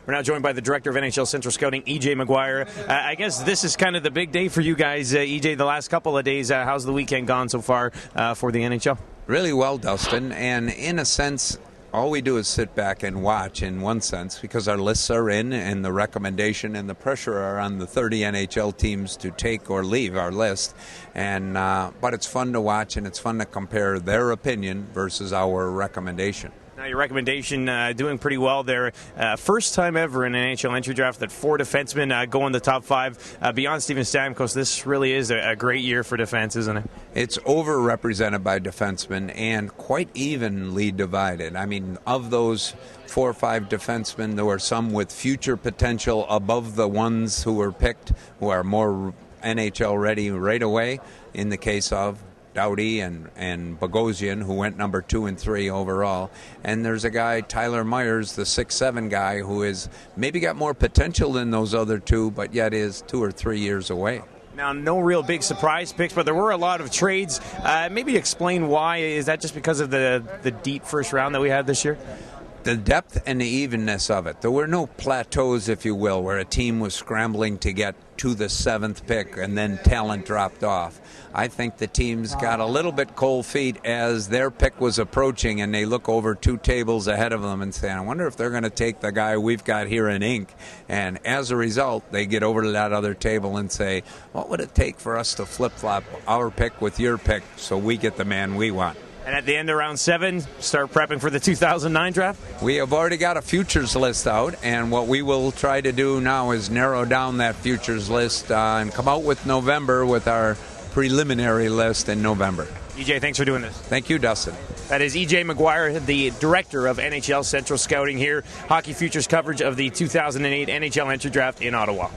We're now joined by the director of NHL Central Scouting, EJ McGuire. I guess this is kind of the big day for you guys, EJ, the last couple of days. How's the weekend gone so far for the NHL? Really well, Dustin, and in a sense, all we do is sit back and watch in one sense because our lists are in and the recommendation and the pressure are on the 30 NHL teams to take or leave our list. And but it's fun to watch and it's fun to compare their opinion versus our recommendation. Now, your recommendation doing pretty well there. First time ever in an NHL entry draft that 4 defensemen go in the top 5. Beyond Steven Stamkos, this really is a great year for defense, isn't it? It's overrepresented by defensemen and quite evenly divided. I mean, of those 4 or 5 defensemen, there were some with future potential above the ones who were picked, who are more NHL ready right away, in the case of Doughty and Bogosian, who went number 2 and 3 overall. And there's a guy, Tyler Myers, the 6'7" guy, who is maybe got more potential than those other 2, but yet is 2 or 3 years away. Now, no real big surprise picks, but there were a lot of trades. Maybe explain why. Is that just because of the deep first round that we had this year? The depth and the evenness of it. There were no plateaus, if you will, where a team was scrambling to get to the 7th pick and then talent dropped off. I think the teams got a little bit cold feet as their pick was approaching and they look over 2 tables ahead of them and say, I wonder if they're going to take the guy we've got here in ink. And as a result, they get over to that other table and say, what would it take for us to flip-flop our pick with your pick so we get the man we want? And at the end of round 7, start prepping for the 2009 draft? We have already got a futures list out, and what we will try to do now is narrow down that futures list and come out with November with our preliminary list in November. EJ, thanks for doing this. Thank you, Dustin. That is EJ McGuire, the director of NHL Central Scouting here. Hockey futures coverage of the 2008 NHL entry draft in Ottawa.